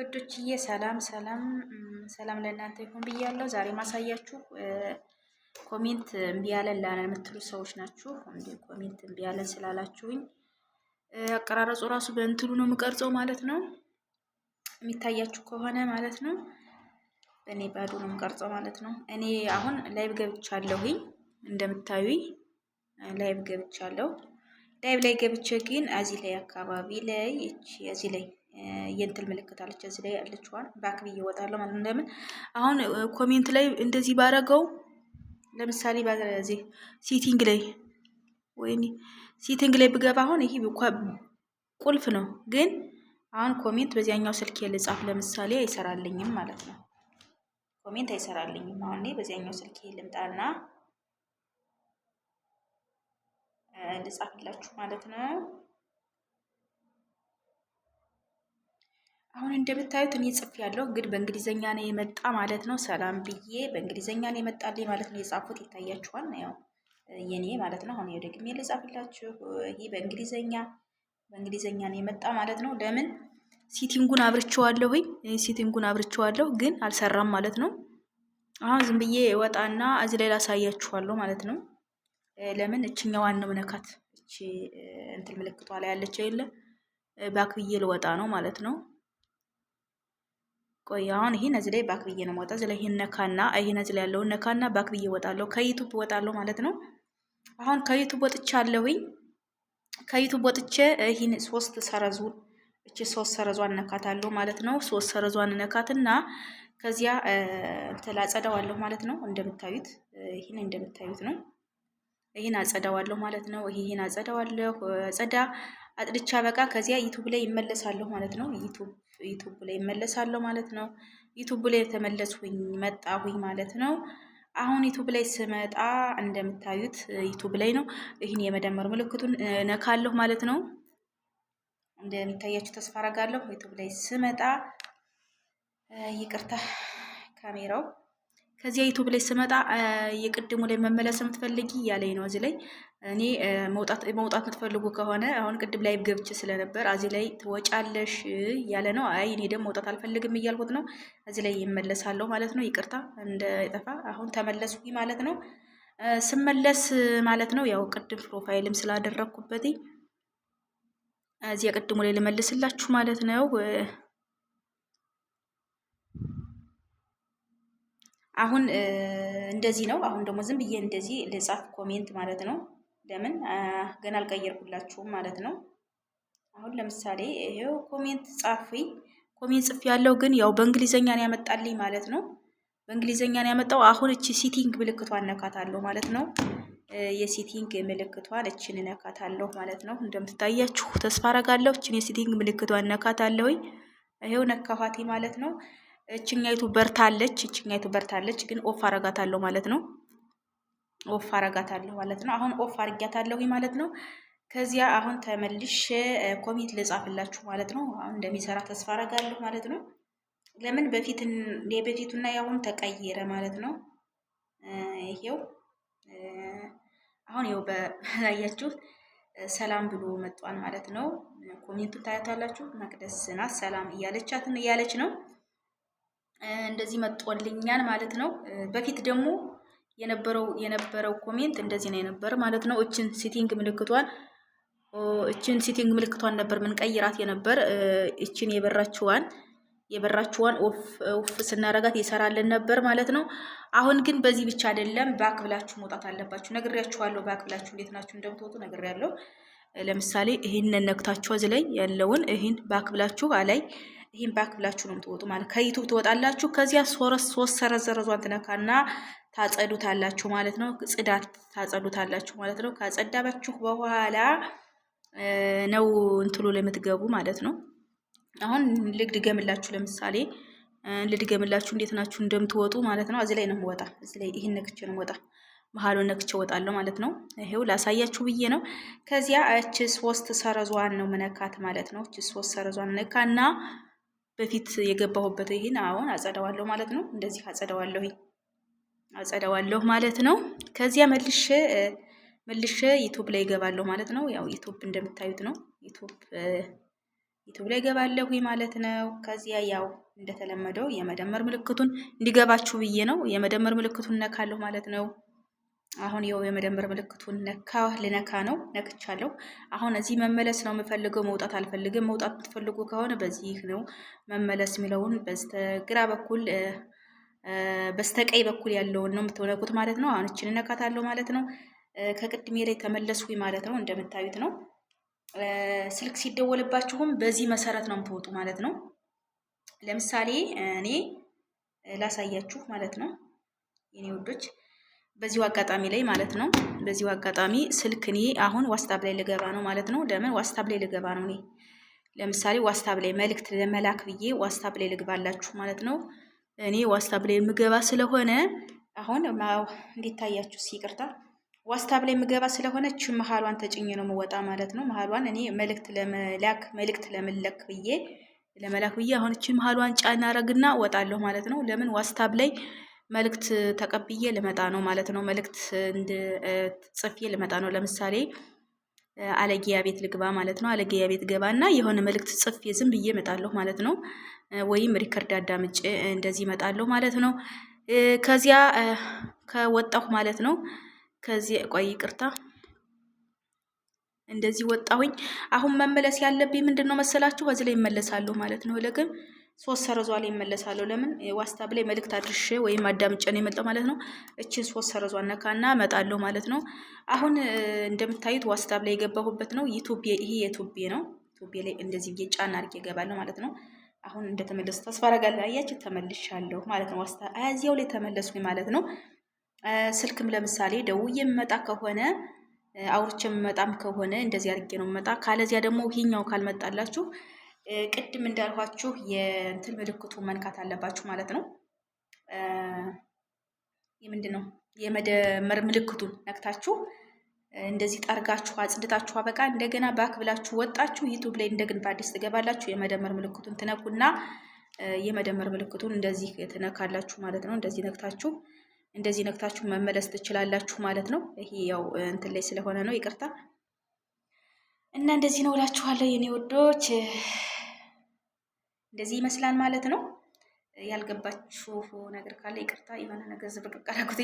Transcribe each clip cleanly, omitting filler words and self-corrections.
ውዶችዬ ሰላም ለእናንተ ይሁን ብያለሁ። ዛሬ ማሳያችሁ ኮሜንት እምቢ ያለን ለምትሉ ሰዎች ናችሁ። እንዴ ኮሜንት እምቢ ያለን ስላላችሁኝ አቀራረጹ ራሱ በእንትሉ ነው የምቀርጸው ማለት ነው። የሚታያችሁ ከሆነ ማለት ነው። በእኔ ባዶ ነው የምቀርጸው ማለት ነው። እኔ አሁን ላይቭ ገብቻለሁኝ እንደምታዩኝ ላይቭ ገብቻለሁ። ላይቭ ላይ ገብቼ ግን እዚህ ላይ አካባቢ ላይ እዚህ ላይ የእንትን ምልክት አለች እዚህ ላይ ያለችዋን ባክ ብዬ እወጣለሁ ማለት ነው። ለምን አሁን ኮሜንት ላይ እንደዚህ ባረገው ለምሳሌ በዚህ ሴቲንግ ላይ ወይኔ ሴቲንግ ላይ ብገባ አሁን ይሄ ቁልፍ ነው፣ ግን አሁን ኮሜንት በዚያኛው ስልክ ልጻፍ ለምሳሌ አይሰራልኝም ማለት ነው። ኮሜንት አይሰራልኝም። አሁን እኔ በዚያኛው ስልክ ልምጣና ልጻፍላችሁ ማለት ነው። አሁን እንደምታዩት እኔ ጽፌያለሁ፣ ግን በእንግሊዘኛ ነው የመጣ ማለት ነው። ሰላም ብዬ በእንግሊዘኛ ነው የመጣልኝ ማለት ነው። የጻፉት ይታያችኋል፣ ያው የኔ ማለት ነው። አሁን ደግሜ ልጻፍላችሁ። ይሄ በእንግሊዘኛ ነው የመጣ ማለት ነው። ለምን ሴቲንጉን አብርቼዋለሁ ግን አልሰራም ማለት ነው። አሁን ዝም ብዬ ወጣና እዚህ ላይ ላሳያችኋለሁ ማለት ነው። ለምን እችኛዋን ነው ነካት፣ እቺ እንትን ምልክቷ ላይ ያለች የለ ባክ ብዬ ልወጣ ነው ማለት ነው። ቆይ አሁን ይሄን እዚህ ላይ ባክ ብዬ ነው የምወጣው። እዚህ ላይ ይሄን ነካና ይሄን እዚህ ላይ ያለውን ነካና ባክ ብዬ እወጣለሁ። ከዩቲዩብ እወጣለሁ ማለት ነው። አሁን ከዩቲዩብ ወጥቻለሁኝ። ከዩቲዩብ ወጥቼ ይሄን ሶስት ሰረዟን ነካታለሁ ማለት ነው። ሶስት ሰረዟን ነካትና ከዚያ እንትን አጸዳዋለሁ ማለት ነው። እንደምታዩት ይሄን እንደምታዩት ነው። ይሄን አጸዳዋለሁ ማለት ነው። ይሄን አጸዳዋለሁ። አጥድቻ በቃ ከዚያ ዩቲዩብ ላይ ይመለሳለሁ ማለት ነው። ዩቲዩብ ላይ ይመለሳለሁ ማለት ነው። ዩቲዩብ ላይ ተመለስኩኝ መጣሁኝ ማለት ነው። አሁን ዩቲዩብ ላይ ስመጣ እንደምታዩት ዩቲዩብ ላይ ነው። ይሄን የመደመር ምልክቱን ነካለሁ ማለት ነው። እንደሚታያችሁ ተስፋ አደርጋለሁ። ዩቲዩብ ላይ ስመጣ ይቅርታ ካሜራው ከዚያ ዩቲዩብ ላይ ስመጣ የቅድሙ ላይ መመለስ የምትፈልጊ ያለኝ ነው። እዚህ ላይ እኔ መውጣት የምትፈልጉ ከሆነ አሁን ቅድም ላይ ገብቼ ስለነበር እዚህ ላይ ትወጫለሽ ያለ ነው። አይ እኔ ደግሞ መውጣት አልፈልግም እያልኩት ነው። እዚህ ላይ ይመለሳለሁ ማለት ነው። ይቅርታ እንደጠፋ አሁን ተመለስኩኝ ማለት ነው። ስመለስ ማለት ነው ያው ቅድም ፕሮፋይልም ስላደረኩበት እዚህ ቅድሙ ላይ ልመልስላችሁ ማለት ነው። አሁን እንደዚህ ነው። አሁን ደግሞ ዝም ብዬ እንደዚህ ልጻፍ ኮሜንት ማለት ነው። ለምን ገና አልቀየርኩላችሁም ማለት ነው። አሁን ለምሳሌ ይሄው ኮሜንት ጽፍ ያለው ግን ያው በእንግሊዘኛ ነው ያመጣልኝ ማለት ነው። በእንግሊዘኛ ነው ያመጣው። አሁን እቺ ሴቲንግ ምልክቷን ነካታለሁ ማለት ነው። የሴቲንግ ምልክቷን እቺን ነካታለሁ ማለት ነው። እንደምትታያችሁ ተስፋ አደርጋለሁ። እቺን የሴቲንግ ምልክቷን ነካታለሁ። ይሄው ነካፋቲ ማለት ነው። እችኛይቱ በርታለች ግን ኦፍ አረጋታለሁ ማለት ነው። አሁን ኦፍ አርጋታለሁ ማለት ነው። ከዚያ አሁን ተመልሼ ኮሜንት ልጻፍላችሁ ማለት ነው። አሁን እንደሚሰራ ተስፋ አረጋለሁ ማለት ነው። ለምን በፊቱና ያሁን ተቀየረ ማለት ነው። ይሄው አሁን ይሄው በያያችሁ ሰላም ብሎ መጥቷል ማለት ነው። ኮሜንቱን ታያታላችሁ። መቅደስ ናት ሰላም እያለች ነው። እንደዚህ መጥቶልኛል ማለት ነው። በፊት ደግሞ የነበረው ኮሜንት እንደዚህ ነው የነበረ ማለት ነው። እችን ሴቲንግ ምልክቷን ነበር ምን ቀይራት የነበር እችን የበራችዋን ኦፍ ስናረጋት ይሰራልን ነበር ማለት ነው። አሁን ግን በዚህ ብቻ አይደለም፣ ባክ ብላችሁ መውጣት አለባችሁ። ነግሬያችኋለሁ። ባክ ብላችሁ እንዴት ናችሁ እንደምትወጡ ነግሬያለሁ። ለምሳሌ ይሄንን ነክታችሁ እዚህ ላይ ያለውን ይሄን ባክ ብላችሁ አላይ ይሄን ባክ ብላችሁ ነው የምትወጡ ማለት ከዩቲዩብ ትወጣላችሁ። ከዚያ ሶስት ሰረዟን ትነካና ታጸዱታላችሁ ማለት ነው። ጽዳት ታጸዱታላችሁ ማለት ነው። ካጸዳባችሁ በኋላ ነው እንትሉ ላይ የምትገቡ ማለት ነው። አሁን ልድገምላችሁ። ለምሳሌ ልድገምላችሁ እንዴት ናችሁ እንደምትወጡ ማለት ነው። እዚህ ላይ ነው የምወጣ። እዚህ ላይ ይሄን ነክቼ ነው የምወጣ። መሀሉን ነክቼ እወጣለሁ ማለት ነው። ይሄው ላሳያችሁ ብዬ ነው። ከዚያ እቺ ሶስት ሰረዟን ነው መነካት ማለት ነው። እቺ ሶስት ሰረዟን ነካና በፊት የገባሁበት ይሄን አሁን አጸዳዋለሁ ማለት ነው። እንደዚህ አጸዳዋለሁ ማለት ነው። ከዚያ መልሼ ዩቲዩብ ላይ ይገባለሁ ማለት ነው። ያው ዩቲዩብ እንደምታዩት ነው። ዩቱብ ላይ ገባለሁ ማለት ነው። ከዚያ ያው እንደተለመደው የመደመር ምልክቱን እንዲገባችሁ ብዬ ነው የመደመር ምልክቱን ነካለሁ ማለት ነው። አሁን ያው የመደመር ምልክቱን ልነካ ነው፣ ነክቻለሁ። አሁን እዚህ መመለስ ነው የምፈልገው፣ መውጣት አልፈልግም። መውጣት የምትፈልጉ ከሆነ በዚህ ነው መመለስ የሚለውን በስተግራ በኩል በስተቀኝ በኩል ያለውን ነው የምትነኩት ማለት ነው። አሁን እችን እነካታለሁ ማለት ነው። ከቅድሜ ላይ ተመለስኩኝ ማለት ነው። እንደምታዩት ነው። ስልክ ሲደወልባችሁም በዚህ መሰረት ነው የምትወጡ ማለት ነው። ለምሳሌ እኔ ላሳያችሁ ማለት ነው የኔ ውዶች፣ በዚሁ አጋጣሚ ላይ ማለት ነው። በዚሁ አጋጣሚ ስልክ እኔ አሁን ዋትስአፕ ላይ ልገባ ነው ማለት ነው። ለምን ዋትስአፕ ላይ ልገባ ነው እኔ ለምሳሌ ዋትስአፕ ላይ መልእክት ለመላክ ብዬ ዋትስአፕ ላይ ልግባላችሁ ማለት ነው። እኔ ዋትስአፕ ላይ የምገባ ስለሆነ አሁን እንዲታያችሁ ይቅርታ፣ ዋትስአፕ ላይ የምገባ ስለሆነች መሀሏን ተጭኜ ነው የምወጣ ማለት ነው። መሀሏን እኔ መልእክት ለመላክ ብዬ አሁን እቺ መሀሏን ጫና አረግና ወጣለሁ ማለት ነው። ለምን ዋትስአፕ ላይ መልእክት ተቀብዬ ልመጣ ነው ማለት ነው። መልእክት ጽፌ ልመጣ ነው። ለምሳሌ አለጊያ ቤት ልግባ ማለት ነው። አለጊያ ቤት ገባና የሆነ መልእክት ጽፌ ዝም ብዬ እመጣለሁ ማለት ነው። ወይም ሪከርድ አዳምጬ እንደዚህ እመጣለሁ ማለት ነው። ከዚያ ከወጣሁ ማለት ነው። ከዚህ ቆይ ይቅርታ፣ እንደዚህ ወጣሁኝ። አሁን መመለስ ያለብኝ ምንድነው መሰላችሁ? በዚህ ላይ እመለሳለሁ ማለት ነው። ለግን 3 ሰረዟ ላይ እመለሳለሁ። ለምን ዋትስአፕ ላይ መልእክት አድርሼ ወይም አዳምጬ ነው የመጣው ማለት ነው። እቺን 3 ሰረዟ ነካና እመጣለሁ ማለት ነው። አሁን እንደምታዩት ዋትስአፕ ላይ የገባሁበት ነው። ይሄ የዩቲዩብ ነው። ዩቲዩብ ላይ እንደዚህ ብዬ ጫና አድርጌ እገባለሁ ማለት ነው። አሁን እንደተመለሱ ተስፋ አደርጋለሁ። አያችሁ ተመልሻለሁ ማለት ነው። እዚያው ላይ ተመለስኩኝ ማለት ነው። ስልክም ለምሳሌ ደውዬ የምመጣ ከሆነ አውርቼ የምመጣም ከሆነ እንደዚህ አድርጌ ነው የምመጣ። ካለዚያ ደግሞ ይሄኛው ካልመጣላችሁ ቅድም እንዳልኋችሁ የእንትን ምልክቱ መንካት አለባችሁ ማለት ነው። የምንድን ነው የመደመር ምልክቱን ነክታችሁ እንደዚህ ጠርጋችሁ አጽድታችሁ አበቃ እንደገና ባክ ብላችሁ ወጣችሁ ዩቲዩብ ላይ እንደገና በአዲስ ትገባላችሁ። የመደመር ምልክቱን ትነኩና የመደመር ምልክቱን እንደዚህ ትነካላችሁ ማለት ነው። እንደዚህ ነክታችሁ መመለስ ትችላላችሁ ማለት ነው። ይሄ ያው እንትን ላይ ስለሆነ ነው ይቅርታ። እና እንደዚህ ነው እላችኋለሁ የኔ ወዶች፣ እንደዚህ ይመስላል ማለት ነው። ያልገባችሁ ነገር ካለ ይቅርታ፣ የሆነ ነገር ዝብርቅርቅ አደረኩት።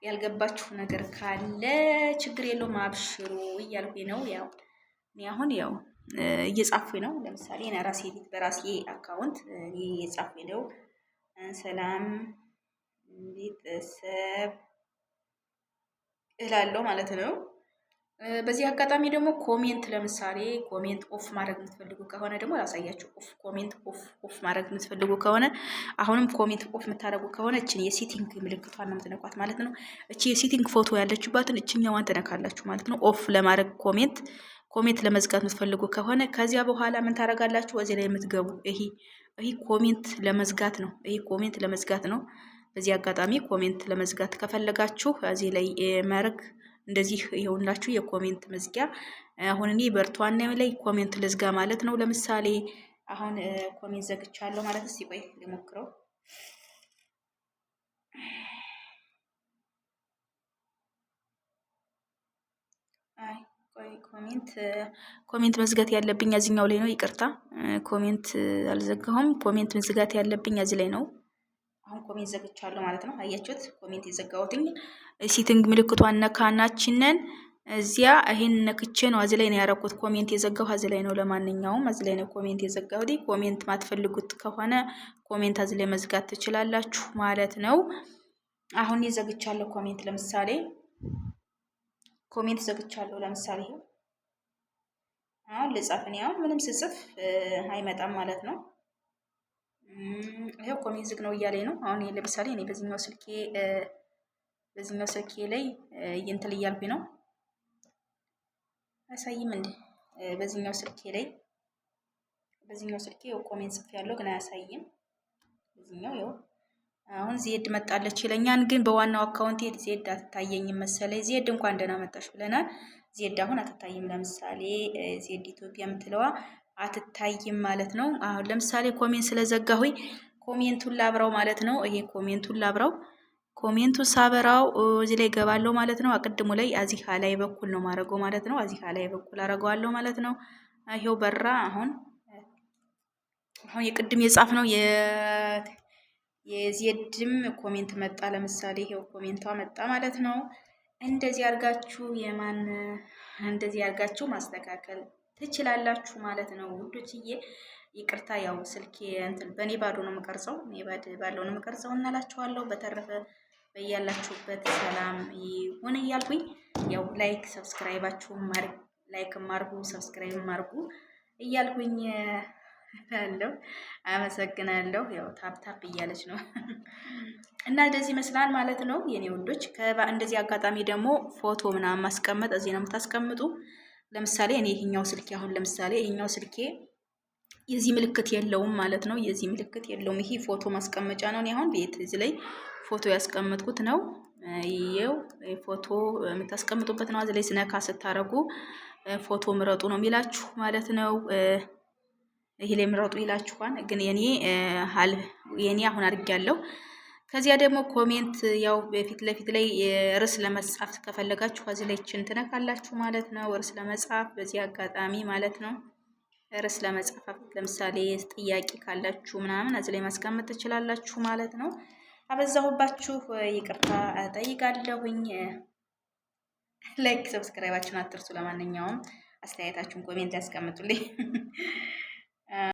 ያልገባችሁ ነገር ካለ ችግር የለውም አብሽሩ እያልኩኝ ነው። ያው እኔ አሁን ያው እየጻፍኩኝ ነው። ለምሳሌ እኔ ራሴ ቤት በራሴ አካውንት እኔ እየጻፍኩኝ ነው። ሰላም ቤተሰብ እላለሁ ማለት ነው። በዚህ አጋጣሚ ደግሞ ኮሜንት ለምሳሌ ኮሜንት ኦፍ ማድረግ የምትፈልጉ ከሆነ ደግሞ ላሳያችሁ። ኮሜንት ኦፍ ማድረግ የምትፈልጉ ከሆነ አሁንም ኮሜንት ኦፍ የምታደርጉ ከሆነ እችን የሴቲንግ ምልክቷን ነው የምትነኳት ማለት ነው። እቺ የሴቲንግ ፎቶ ያለችባትን እችኛዋን ትነካላችሁ ማለት ነው። ኦፍ ለማድረግ ኮሜንት ለመዝጋት የምትፈልጉ ከሆነ ከዚያ በኋላ ምን ታደርጋላችሁ? እዚህ ላይ የምትገቡ ይሄ ኮሜንት ለመዝጋት ነው። ይሄ ኮሜንት ለመዝጋት ነው። በዚህ አጋጣሚ ኮሜንት ለመዝጋት ከፈለጋችሁ እዚህ ላይ ማድረግ እንደዚህ ይኸውላችሁ የኮሜንት መዝጊያ። አሁን እኔ በርቷና ላይ ኮሜንት ልዝጋ ማለት ነው። ለምሳሌ አሁን ኮሜንት ዘግቻለሁ ማለት ነው። ቆይ ልሞክረው። አይ ቆይ ኮሜንት መዝጋት ያለብኝ እዚህኛው ላይ ነው። ይቅርታ ኮሜንት አልዘጋሁም። ኮሜንት መዝጋት ያለብኝ እዚህ ላይ ነው። አሁን ኮሜንት ዘግቻለሁ ማለት ነው። አያችሁት? ኮሜንት የዘጋሁትኝ ሴቲንግ ምልክቷን ነካናችንን እዚያ ይሄን ነክቼ ነው እዚህ ላይ ነው ያደረኩት። ኮሜንት የዘጋው እዚህ ላይ ነው። ለማንኛውም እዚህ ላይ ነው ኮሜንት የዘጋሁት። ኮሜንት ማትፈልጉት ከሆነ ኮሜንት እዚህ ላይ መዝጋት ትችላላችሁ ማለት ነው። አሁን የዘግቻለሁ ኮሜንት። ለምሳሌ ኮሜንት ዘግቻለሁ። ለምሳሌ አሁን ልጻፍ ነው። አሁን ምንም ስጽፍ አይመጣም ማለት ነው። ይሄው ኮሜንት ዝግ ነው እያለኝ ነው። አሁን ለምሳሌ እኔ በዚህኛው ስልኬ ላይ እንትን እያልኩኝ ነው። አያሳይም እንዴ? በዚህኛው ስልኬ ያው ኮሜንት ጽፍ ያለው ግን አያሳይም። በዚህኛው ያው አሁን ዜድ መጣለች ይለኛል፣ ግን በዋናው አካውንቴ ዜድ አትታየኝም መሰለኝ። ዜድ እንኳን ደህና መጣሽ ብለናል። ዜድ አሁን አትታይም። ለምሳሌ ዜድ ኢትዮጵያ የምትለዋ አትታይም ማለት ነው። አሁን ለምሳሌ ኮሜንት ስለዘጋሁኝ ኮሜንቱን ላብራው ማለት ነው። ይሄ ኮሜንቱን ላብራው። ኮሜንቱን ሳበራው እዚህ ላይ ገባለሁ ማለት ነው። አቅድሙ ላይ እዚህ ላይ በኩል ነው ማድረገው ማለት ነው። እዚህ ላይ በኩል አረጋዋለሁ ማለት ነው። ይሄው በራ። አሁን አሁን የቅድም የጻፍ ነው የዜድም ኮሜንት መጣ። ለምሳሌ ይሄው ኮሜንቷ መጣ ማለት ነው። እንደዚህ አድርጋችሁ እንደዚህ አድርጋችሁ ማስተካከል ትችላላችሁ ማለት ነው ውዶችዬ። ይቅርታ ያው ስልኬ እንትን በኔ ባዶ ነው የምቀርጸው፣ እኔ ባለው ነው የምቀርጸው እናላችኋለሁ። በተረፈ በያላችሁበት ሰላም ይሁን እያልኩኝ ያው ላይክ ሰብስክራይባችሁም ላይክም አድርጉ ሰብስክራይብም አድርጉ እያልኩኝ አለው። አመሰግናለሁ። ያው ታፕ እያለች ነው እና እንደዚህ ይመስላል ማለት ነው የኔ ወንዶች። እንደዚህ አጋጣሚ ደግሞ ፎቶ ምናምን ማስቀመጥ እዚህ ነው የምታስቀምጡ። ለምሳሌ እኔ ይሄኛው ስልኬ አሁን ለምሳሌ ይሄኛው ስልኬ የዚህ ምልክት የለውም ማለት ነው። የዚህ ምልክት የለውም። ይሄ ፎቶ ማስቀመጫ ነው። እኔ አሁን ቤት እዚህ ላይ ፎቶ ያስቀመጥኩት ነው። ይሄው ፎቶ የምታስቀምጡበት ነው። እዚህ ላይ ስነካ ስታረጉ ፎቶ ምረጡ ነው የሚላችሁ ማለት ነው። ይሄ ላይ ምረጡ ይላችኋል። ግን የኔ አሁን አድርጌያለሁ። ከዚያ ደግሞ ኮሜንት ያው በፊት ለፊት ላይ ርዕስ ለመጻፍ ከፈለጋችሁ እዚህ ላይ ትነካላችሁ ማለት ነው። ርዕስ ለመጻፍ በዚህ አጋጣሚ ማለት ነው። ርዕስ ለመጻፍ ለምሳሌ ጥያቄ ካላችሁ ምናምን እዚህ ላይ ማስቀመጥ ትችላላችሁ ማለት ነው። አበዛሁባችሁ፣ ይቅርታ ጠይቃለሁኝ። ላይክ ሰብስክራይባችሁን አትርሱ። ለማንኛውም አስተያየታችሁን ኮሜንት ያስቀምጡልኝ።